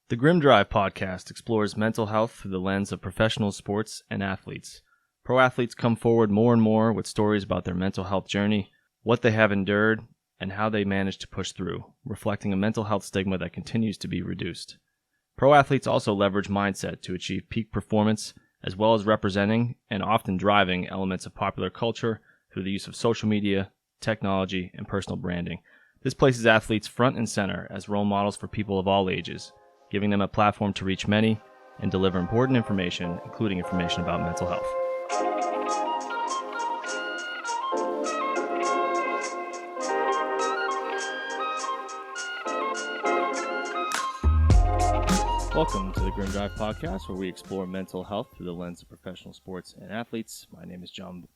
The Grim Drive podcast explores mental health through the lens of professional sports and athletes. Pro athletes come forward more and more with stories about their mental health journey, what they have endured, and how they managed to push through, reflecting a mental health stigma that continues to be reduced. Pro athletes also leverage mindset to achieve peak performance, as well as representing and often driving elements of popular culture through the use of social media, technology, and personal branding. This places athletes front and center as role models for people of all ages, giving them a platform to reach many and deliver important information, including information about mental health. Welcome to the Grim Drive podcast, where we explore mental health through the lens of professional sports and athletes. My name is Jonathan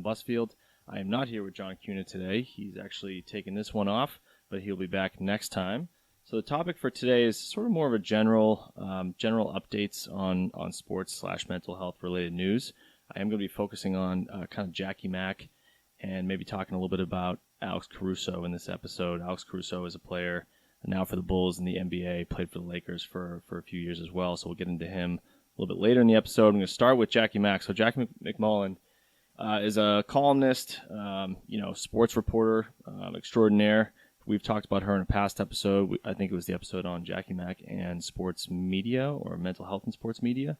Busfield. I am not here with John Cuna today. He's actually taken this one off, but he'll be back next time. So the topic for today is sort of more of a general updates on sports / mental health related news. I am going to be focusing on kind of Jackie Mac and maybe talking a little bit about Alex Caruso in this episode. Alex Caruso is a player now for the Bulls in the NBA, played for the Lakers for a few years as well. So we'll get into him a little bit later in the episode. I'm going to start with Jackie Mac. So Jackie MacMullan is a columnist, sports reporter extraordinaire. We've talked about her in a past episode. I think it was the episode on Jackie Mac and sports media, or mental health and sports media.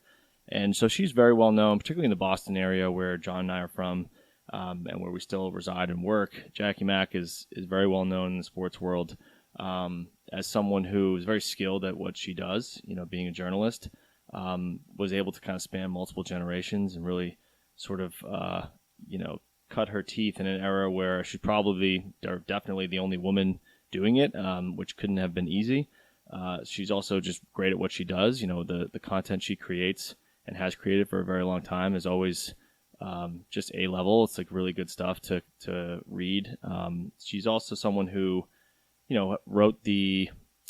And so she's very well known, particularly in the Boston area where John and I are from, and where we still reside and work. Jackie Mac is very well known in the sports world as someone who is very skilled at what she does, being a journalist, was able to kind of span multiple generations and really sort of, cut her teeth in an era where she's probably, or definitely the only woman doing it, which couldn't have been easy. She's also just great at what she does. The content she creates and has created for a very long time is always just A-level. It's like really good stuff to read. She's also someone who,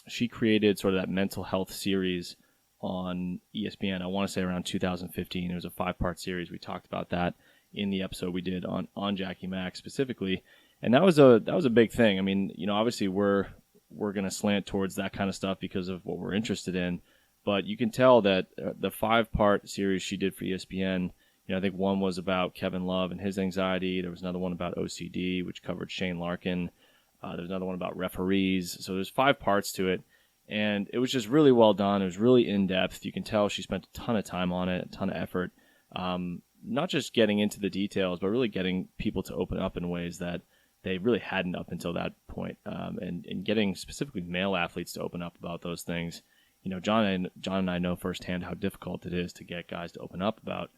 she created sort of that mental health series on ESPN. I want to say around 2015. It was a 5-part series. We talked about that in the episode we did on Jackie Mac specifically, and that was a big thing. I mean, obviously we're going to slant towards that kind of stuff because of what we're interested in, but you can tell that the 5-part series she did for ESPN, I think one was about Kevin Love and his anxiety. There was another one about OCD, which covered Shane Larkin. There's another one about referees. So there's 5 parts to it, and it was just really well done. It was really in depth. You can tell she spent a ton of time on it, a ton of effort. Not just getting into the details, but really getting people to open up in ways that they really hadn't up until that point, and getting specifically male athletes to open up about those things. John and I know firsthand how difficult it is to get guys to open up about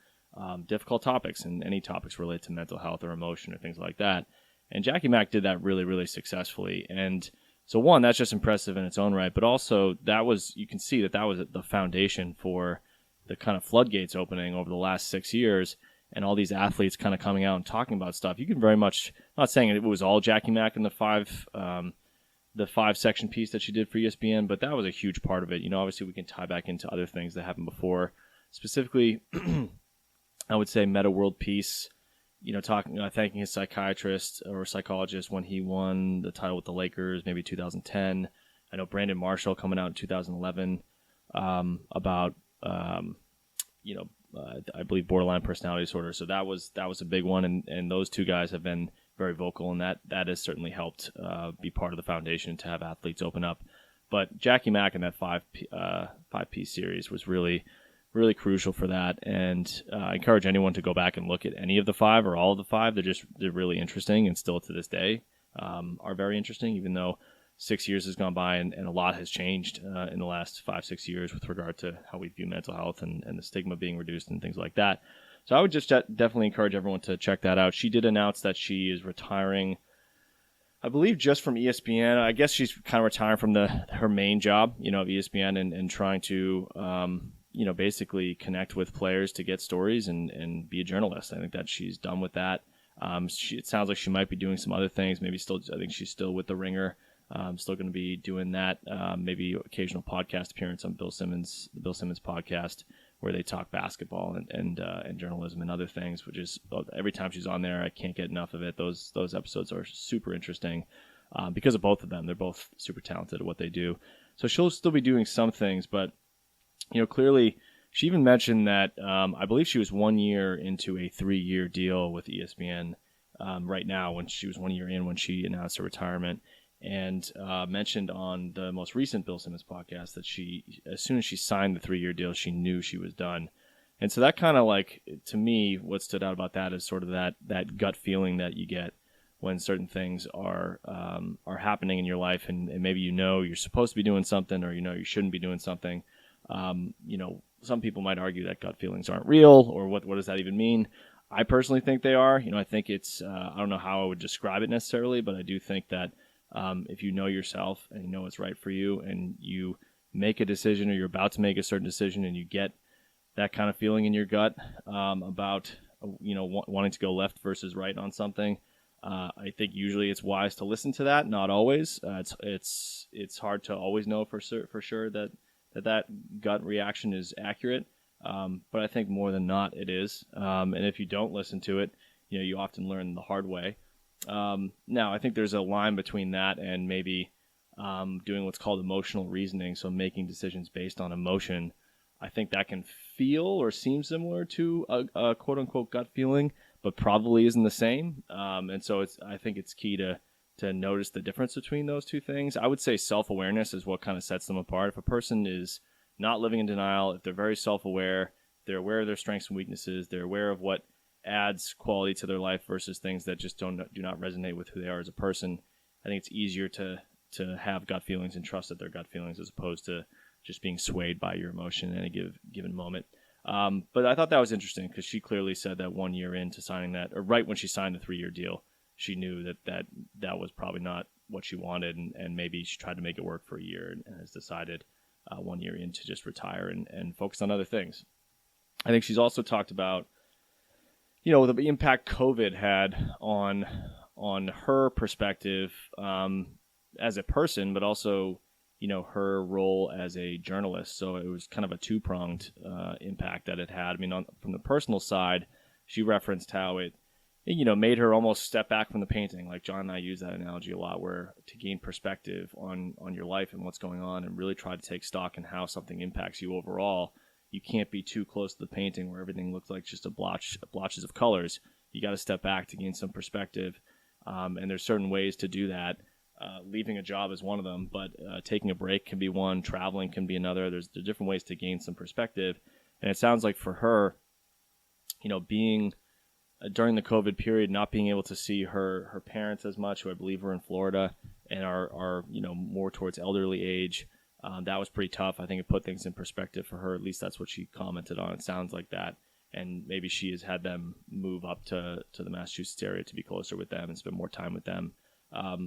difficult topics, and any topics related to mental health or emotion or things like that. And Jackie Mac did that really, really successfully. And so one, that's just impressive in its own right, but also you can see that was the foundation for the kind of floodgates opening over the last 6 years, and all these athletes kind of coming out and talking about stuff. You can very much, not saying it was all Jackie Mac in the 5-section piece that she did for ESPN, but that was a huge part of it. Obviously we can tie back into other things that happened before. Specifically, I would say Meta World Peace, thanking his psychiatrist or psychologist when he won the title with the Lakers, maybe 2010. I know Brandon Marshall coming out in 2011 about I believe borderline personality disorder. So that was a big one, and those two guys have been very vocal, and that has certainly helped be part of the foundation to have athletes open up. But Jackie Mac in that 5-piece series was really, really crucial for that, and I encourage anyone to go back and look at any of the 5 or all of the 5. They're really interesting, and still to this day are very interesting, even though 6 years has gone by and a lot has changed in the last 5-6 years with regard to how we view mental health and the stigma being reduced and things like that. So I would just definitely encourage everyone to check that out. She did announce that she is retiring, I believe, just from ESPN. I guess she's kind of retiring from her main job, of ESPN, and trying to, basically connect with players to get stories and be a journalist. I think that she's done with that. It sounds like she might be doing some other things. Maybe still, I think she's still with The Ringer. Still going to be doing that. Maybe occasional podcast appearance on the Bill Simmons podcast, where they talk basketball and journalism and other things. Which is, every time she's on there, I can't get enough of it. Those episodes are super interesting because of both of them. They're both super talented at what they do. So she'll still be doing some things, but clearly she even mentioned that I believe she was 1 year into a 3-year deal with ESPN right now, when she was 1 year in when she announced her retirement, and mentioned on the most recent Bill Simmons podcast that as soon as she signed the 3-year deal, she knew she was done. And so that kind of to me, what stood out about that is sort of that gut feeling that you get when certain things are happening in your life, and maybe you're supposed to be doing something, or you shouldn't be doing something. Some people might argue that gut feelings aren't real, or what does that even mean? I personally think they are. I think it's I don't know how I would describe it necessarily, but I do think that if you know yourself and you know what's right for you, and you make a decision, or you're about to make a certain decision, and you get that kind of feeling in your gut about wanting to go left versus right on something, I think usually it's wise to listen to that. Not always. It's hard to always know for sure that gut reaction is accurate, but I think more than not it is. And if you don't listen to it, you often learn the hard way. Now, I think there's a line between that and maybe doing what's called emotional reasoning, so making decisions based on emotion. I think that can feel or seem similar to a quote-unquote gut feeling, but probably isn't the same. And so I think it's key to notice the difference between those two things. I would say self-awareness is what kind of sets them apart. If a person is not living in denial, if they're very self-aware, they're aware of their strengths and weaknesses, they're aware of what adds quality to their life versus things that just do not resonate with who they are as a person, I think it's easier to have gut feelings and trust that they're gut feelings, as opposed to just being swayed by your emotion in a given moment. But I thought that was interesting, because she clearly said that 1 year into signing that, or right when she signed the 3-year deal, she knew that was probably not what she wanted, and maybe she tried to make it work for a year, and has decided 1 year in to just retire and focus on other things. I think she's also talked about the impact COVID had on her perspective as a person, but also her role as a journalist. So it was kind of a two-pronged impact that it had. I mean, from the personal side, she referenced how it made her almost step back from the painting. Like John and I use that analogy a lot, where to gain perspective on your life and what's going on, and really try to take stock in how something impacts you overall. You can't be too close to the painting where everything looks like just blotches of colors. You got to step back to gain some perspective, and there's certain ways to do that. Leaving a job is one of them, but taking a break can be one. Traveling can be another. There's different ways to gain some perspective, and it sounds like for her, being during the COVID period, not being able to see her parents as much, who I believe are in Florida and are more towards elderly age. That was pretty tough. I think it put things in perspective for her. At least that's what she commented on. It sounds like that. And maybe she has had them move up to the Massachusetts area to be closer with them and spend more time with them.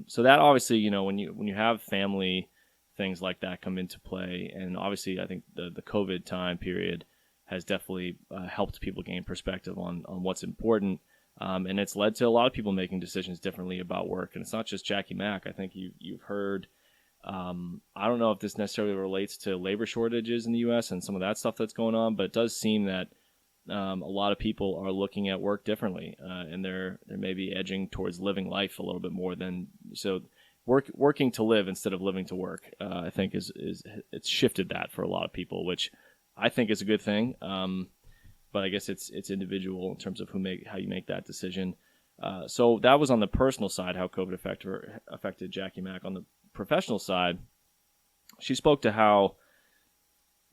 So that obviously, when you have family things like that come into play, and obviously I think the COVID time period has definitely helped people gain perspective on what's important. And it's led to a lot of people making decisions differently about work. And it's not just Jackie Mac. I think you've heard, I don't know if this necessarily relates to labor shortages in the U.S. and some of that stuff that's going on, but it does seem that a lot of people are looking at work differently, and they're maybe edging towards living life a little bit more than working to live instead of living to work. I think is it's shifted that for a lot of people, which I think is a good thing. But I guess it's individual in terms of how you make that decision. So that was on the personal side, how COVID affected Jackie Mac. On the professional side, she spoke to how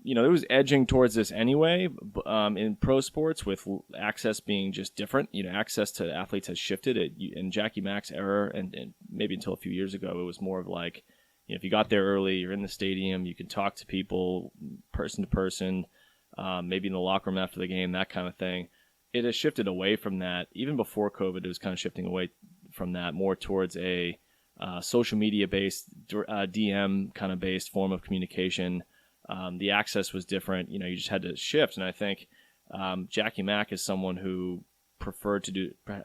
it was edging towards this anyway. In pro sports, with access being just different, access to athletes has shifted. In Jackie Mac's era, and maybe until a few years ago, it was more of like, if you got there early, you're in the stadium, you can talk to people person to person, maybe in the locker room after the game, that kind of thing. It has shifted away from that. Even before COVID, it was kind of shifting away from that, more towards a social media-based, DM kind of based form of communication. The access was different. You just had to shift. And I think Jackie Mac is someone who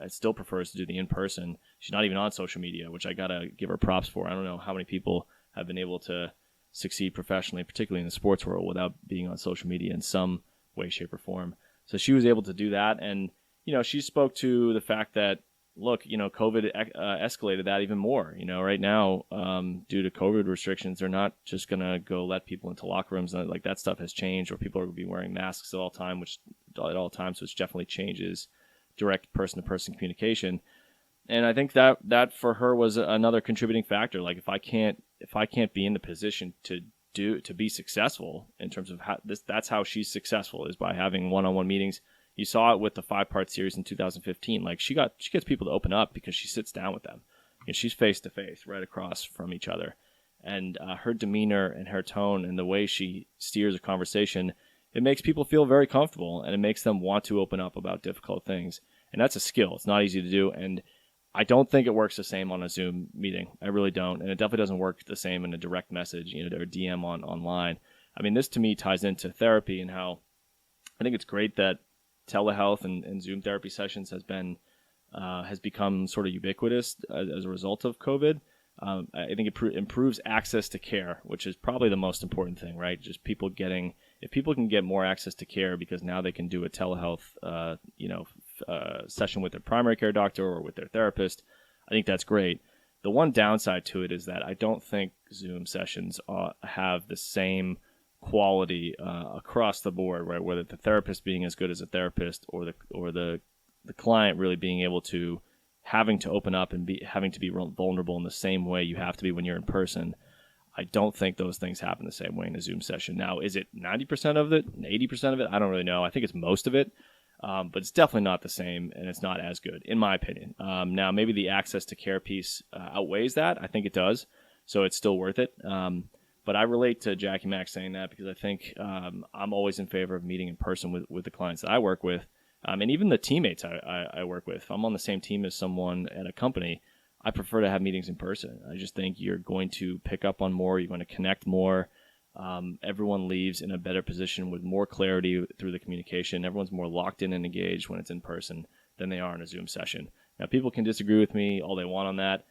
still prefers to do the in-person. She's not even on social media, which I got to give her props for. I don't know how many people have been able to succeed professionally, particularly in the sports world, without being on social media in some way, shape, or form. So she was able to do that. And, she spoke to the fact that, look, COVID escalated that even more. Right now, due to COVID restrictions, they're not just going to go let people into locker rooms. Like that stuff has changed, or people are going to be wearing masks at all times, which definitely changes direct person-to-person communication. And I think that for her was another contributing factor. Like if I can't be in the position to be successful in terms of that's how she's successful, is by having one-on-one meetings. You saw it with the 5-part series in 2015. Like she gets people to open up because she sits down with them. She's face to face, right across from each other, and her demeanor and her tone and the way she steers a conversation, it makes people feel very comfortable, and it makes them want to open up about difficult things. And that's a skill. It's not easy to do, and I don't think it works the same on a Zoom meeting. I really don't, and it definitely doesn't work the same in a direct message, or DM online. I mean, this to me ties into therapy and how I think it's great that telehealth and Zoom therapy sessions has become sort of ubiquitous as a result of COVID. I think it improves access to care, which is probably the most important thing, right? Just if people can get more access to care because now they can do a telehealth, session with their primary care doctor or with their therapist, I think that's great. The one downside to it is that I don't think Zoom sessions have the same quality across the board, right? Whether the therapist being as good as a therapist, or the client really being able to having to open up and having to be vulnerable in the same way you have to be when you're in person. I don't think those things happen the same way in a Zoom session. Now, is it 90% of it, 80% of it? I don't really know. I think it's most of it, but it's definitely not the same, and it's not as good, in my opinion. Now, maybe the access to care piece outweighs that. I think it does, so it's still worth it. But I relate to Jackie Mac saying that because I think I'm always in favor of meeting in person with the clients that I work with, and even the teammates I work with. If I'm on the same team as someone at a company, I prefer to have meetings in person. I just think you're going to pick up on more. You're going to connect more. Everyone leaves in a better position with more clarity through the communication. Everyone's more locked in and engaged when it's in person than they are in a Zoom session. Now, people can disagree with me all they want on that.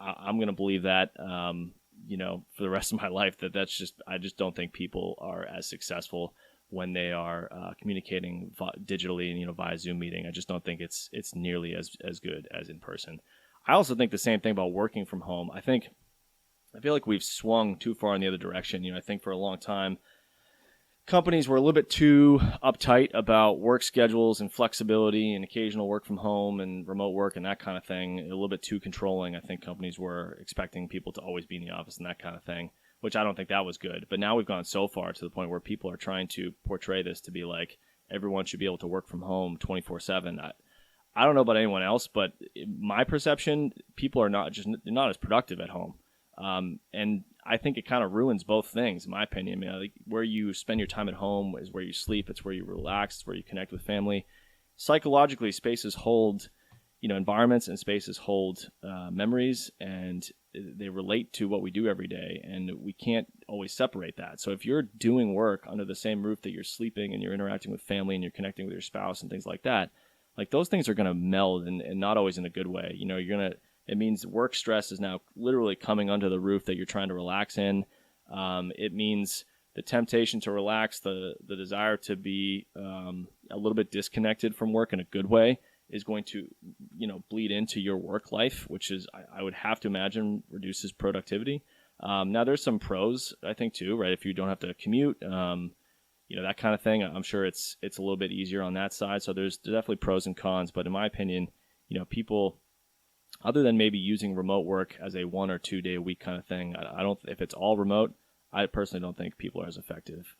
I'm going to believe that. For the rest of my life, I just don't think people are as successful when they are communicating digitally and via Zoom meeting. I just don't think it's nearly as good as in person. I also think the same thing about working from home. I feel like we've swung too far in the other direction. I think for a long time, companies were a little bit too uptight about work schedules and flexibility and occasional work from home and remote work and that kind of thing. A little bit too controlling. I think companies were expecting people to always be in the office and that kind of thing, which I don't think that was good. But now we've gone so far to the point where people are trying to portray this to be like everyone should be able to work from home 24/7. I don't know about anyone else, but my perception, people are not as productive at home. And I think it kind of ruins both things, in my opinion. I mean, where you spend your time at home is where you sleep. It's where you relax. It's where you connect with family. Psychologically, spaces hold, environments and spaces hold memories, and they relate to what we do every day. And we can't always separate that. So if you're doing work under the same roof that you're sleeping and you're interacting with family and you're connecting with your spouse and things like that, like those things are going to meld and not always in a good way. It means work stress is now literally coming under the roof that you're trying to relax in. It means the temptation to relax, the desire to be a little bit disconnected from work in a good way is going to, bleed into your work life, which is, I would have to imagine, reduces productivity. Now, there's some pros, I think, too, right? If you don't have to commute, that kind of thing. I'm sure it's a little bit easier on that side. So there's definitely pros and cons. But in my opinion, people, other than maybe using remote work as a 1 or 2 day a week kind of thing, if it's all remote, I personally don't think people are as effective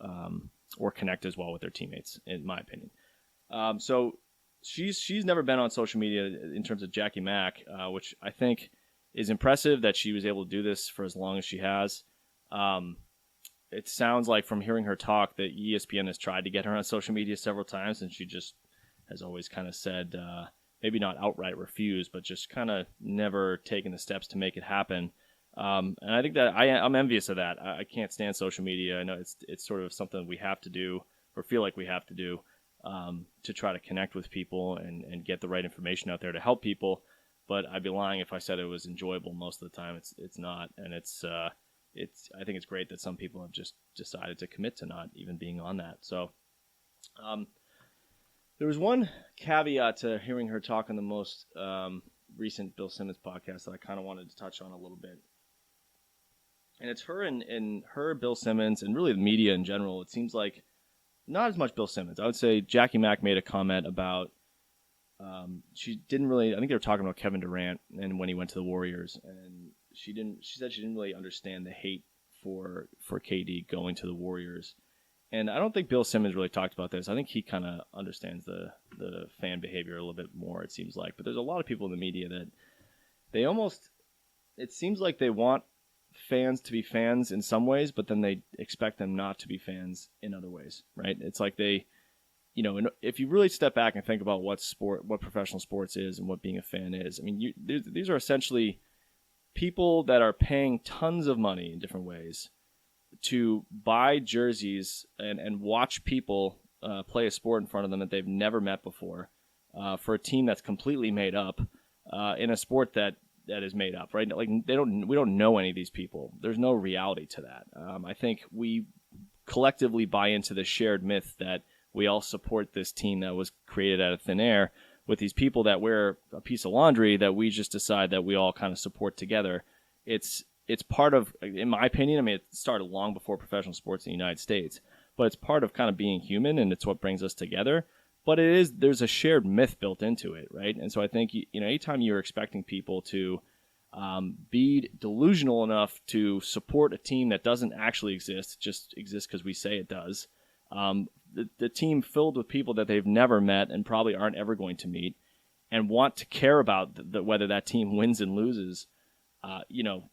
or connect as well with their teammates, in my opinion. So she's never been on social media in terms of Jackie Mac, which I think is impressive that she was able to do this for as long as she has. It sounds like from hearing her talk that ESPN has tried to get her on social media several times, and she just has always kind of said, maybe not outright refused, but just kind of never taken the steps to make it happen. And I think that I'm envious of that. I can't stand social media. I know it's sort of something we have to do, or feel like we have to do, to try to connect with people and get the right information out there to help people. But I'd be lying if I said it was enjoyable most of the time. It's not, and I think it's great that some people have just decided to commit to not even being on that. So there was one caveat to hearing her talk on the recent Bill Simmons podcast that I kind of wanted to touch on a little bit. And it's her and her, Bill Simmons, and really the media in general. It seems like not as much Bill Simmons. I would say Jackie Mac made a comment about she didn't really. I think they were talking about Kevin Durant and when he went to the Warriors, and she said she didn't really understand the hate for KD going to the Warriors. And I don't think Bill Simmons really talked about this. I think he kind of understands the fan behavior a little bit more, it seems like. But there's a lot of people in the media that it seems like they want fans to be fans in some ways, but then they expect them not to be fans in other ways, right? It's like they, if you really step back and think about what professional sports is and what being a fan is, I mean, these are essentially people that are paying tons of money in different ways to buy jerseys and watch people play a sport in front of them that they've never met before for a team that's completely made up in a sport that is made up, right? Like we don't know any of these people. There's no reality to that. I think we collectively buy into the shared myth that we all support this team that was created out of thin air with these people that wear a piece of laundry that we just decide that we all kind of support together. It's part of, in my opinion, I mean, it started long before professional sports in the United States, but it's part of kind of being human, and it's what brings us together. But there's a shared myth built into it, right? And so I think, anytime you're expecting people to be delusional enough to support a team that doesn't actually exist, just exists because we say it does, the team filled with people that they've never met and probably aren't ever going to meet, and want to care about whether that team wins and loses,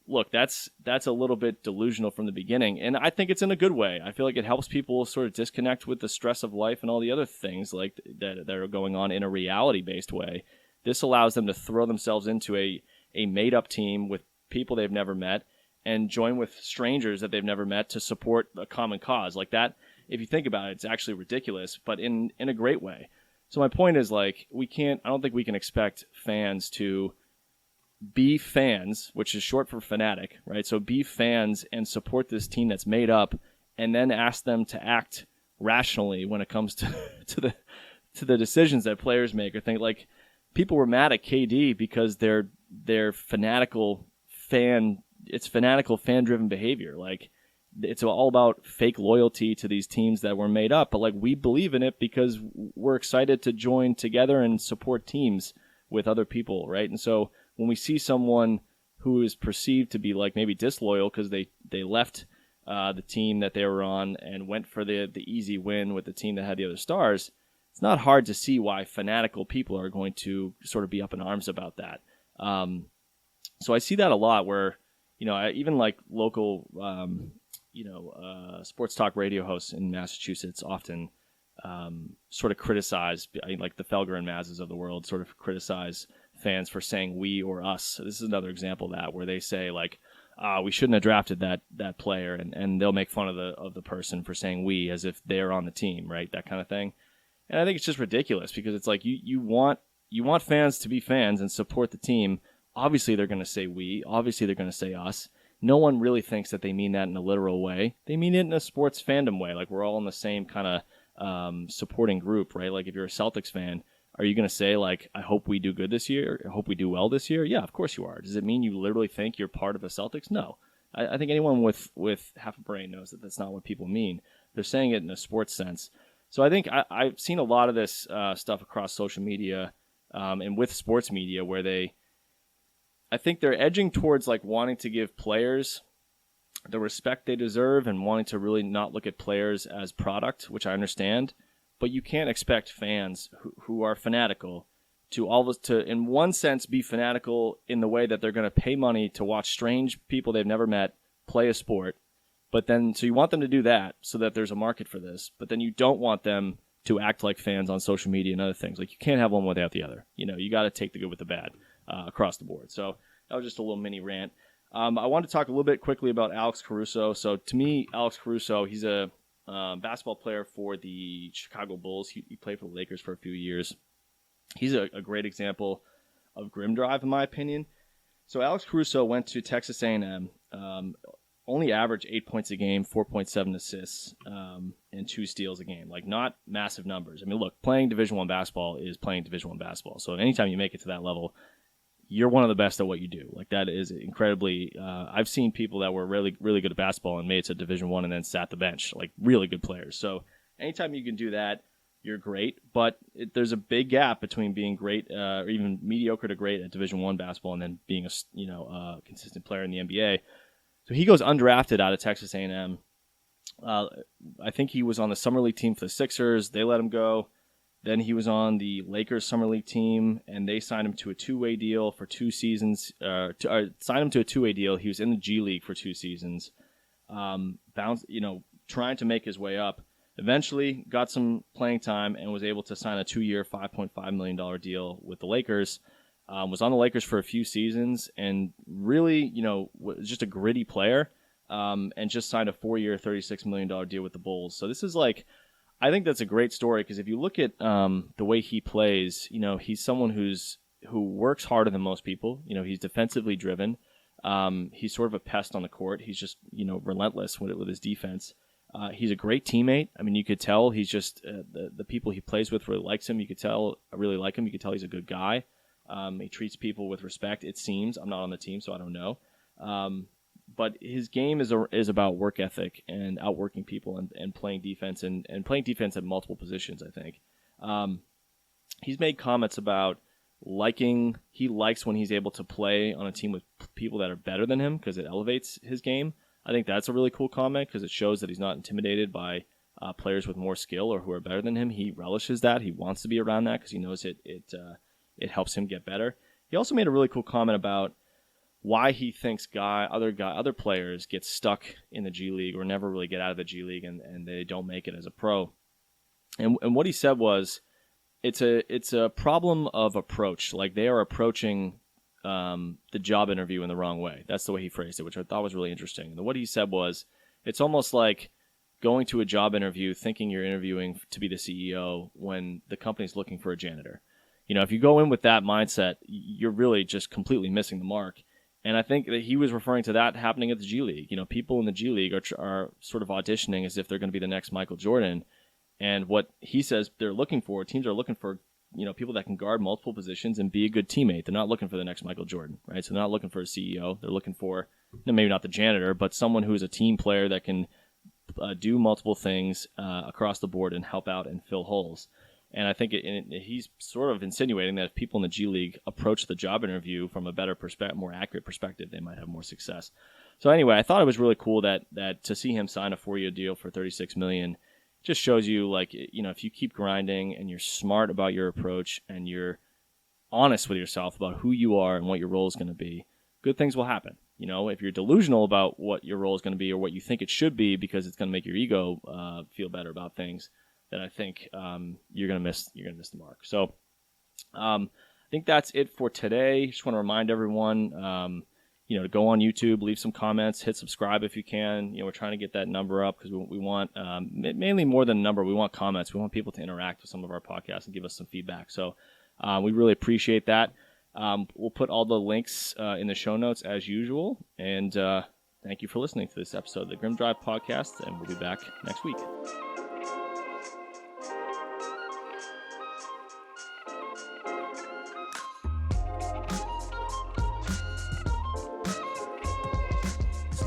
look, that's a little bit delusional from the beginning, and I think it's in a good way. I feel like it helps people sort of disconnect with the stress of life and all the other things like that are going on in a reality-based way. This allows them to throw themselves into a made-up team with people they've never met and join with strangers that they've never met to support a common cause. Like that, if you think about it, it's actually ridiculous, but in a great way. So my point is, like, I don't think we can expect fans to be fans, which is short for fanatic, right? So be fans and support this team that's made up, and then ask them to act rationally when it comes to the decisions that players make. Or think like people were mad at KD because they're fanatical fan-driven behavior. Like, it's all about fake loyalty to these teams that were made up, but like we believe in it because we're excited to join together and support teams with other people, right? And so when we see someone who is perceived to be like maybe disloyal because they left the team that they were on and went for the easy win with the team that had the other stars, it's not hard to see why fanatical people are going to sort of be up in arms about that. So I see that a lot where, even like local, sports talk radio hosts in Massachusetts often sort of criticize, like the Felger and Mazes of the world sort of criticize fans for saying we or us. So this is another example of that, where they say like, we shouldn't have drafted that player, and they'll make fun of the person for saying we as if they're on the team, right? That kind of thing. And I think it's just ridiculous because it's like you want fans to be fans and support the team. Obviously they're going to say we. Obviously they're going to say us. No one really thinks that they mean that in a literal way. They mean it in a sports fandom way. Like we're all in the same kind of supporting group, right? Like if you're a Celtics fan, are you going to say like, I hope we do good this year? I hope we do well this year? Yeah, of course you are. Does it mean you literally think you're part of the Celtics? No. I think anyone with half a brain knows that that's not what people mean. They're saying it in a sports sense. So I think I've seen a lot of this stuff across social media and with sports media where I think they're edging towards like wanting to give players the respect they deserve and wanting to really not look at players as product, which I understand. But you can't expect fans who are fanatical to in one sense be fanatical in the way that they're going to pay money to watch strange people they've never met play a sport. But then, so you want them to do that so that there's a market for this. But then you don't want them to act like fans on social media and other things. Like you can't have one without the other. You got to take the good with the bad across the board. So that was just a little mini rant. I want to talk a little bit quickly about Alex Caruso. So to me, Alex Caruso, he's a basketball player for the Chicago Bulls. He played for the Lakers for a few years. He's a great example of grim drive, in my opinion. So Alex Caruso went to Texas A&M, only averaged 8 points a game, 4.7 assists, and 2 steals a game. Like, not massive numbers. I mean, look, playing Division I basketball is playing Division I basketball. So anytime you make it to that level, you're one of the best at what you do. Like, that is incredibly. I've seen people that were really, really good at basketball and made it to Division I and then sat the bench, like really good players. So anytime you can do that, you're great. But there's a big gap between being great or even mediocre to great at Division I basketball and then being a consistent player in the NBA. So he goes undrafted out of Texas A&M. I think he was on the summer league team for the Sixers. They let him go. Then he was on the Lakers summer league team, and they signed him to a two-way deal for 2 seasons. Signed him to a two-way deal. He was in the G League for 2 seasons, trying to make his way up. Eventually, got some playing time and was able to sign a 2-year, $5.5 million deal with the Lakers. Was on the Lakers for a few seasons, and really, was just a gritty player. And just signed a 4-year, $36 million deal with the Bulls. So this is I think that's a great story because if you look at the way he plays, he's someone who works harder than most people. He's defensively driven. He's sort of a pest on the court. He's just, relentless with his defense. He's a great teammate. I mean, you could tell he's just the people he plays with really likes him. You could tell I really like him. You could tell he's a good guy. He treats people with respect. It seems. I'm not on the team, so I don't know. But his game is about work ethic and outworking people and playing defense and playing defense at multiple positions, I think. He's made comments about he likes when he's able to play on a team with people that are better than him because it elevates his game. I think that's a really cool comment because it shows that he's not intimidated by players with more skill or who are better than him. He relishes that. He wants to be around that because he knows it helps him get better. He also made a really cool comment about why he thinks other players get stuck in the G League or never really get out of the G League and they don't make it as a pro. And what he said was, it's a problem of approach. Like they are approaching the job interview in the wrong way. That's the way he phrased it, which I thought was really interesting. And what he said was, it's almost like going to a job interview thinking you're interviewing to be the CEO when the company's looking for a janitor. If you go in with that mindset, you're really just completely missing the mark. And I think that he was referring to that happening at the G League. People in the G League are sort of auditioning as if they're going to be the next Michael Jordan. And what he says they're looking for, teams are looking for, people that can guard multiple positions and be a good teammate. They're not looking for the next Michael Jordan, right? So they're not looking for a CEO. They're looking for, maybe not the janitor, but someone who's a team player that can do multiple things across the board and help out and fill holes. And I think he's sort of insinuating that if people in the G League approach the job interview from a better perspective, more accurate perspective, they might have more success. So anyway, I thought it was really cool that to see him sign a 4-year deal for $36 million just shows you, if you keep grinding and you're smart about your approach and you're honest with yourself about who you are and what your role is going to be, good things will happen. If you're delusional about what your role is going to be or what you think it should be because it's going to make your ego feel better about things, then I think you're gonna miss the mark. So I think that's it for today. Just want to remind everyone, to go on YouTube, leave some comments, hit subscribe if you can. We're trying to get that number up because we want mainly more than a number. We want comments. We want people to interact with some of our podcasts and give us some feedback. So we really appreciate that. We'll put all the links in the show notes as usual. And thank you for listening to this episode of the Grim Drive Podcast, and we'll be back next week.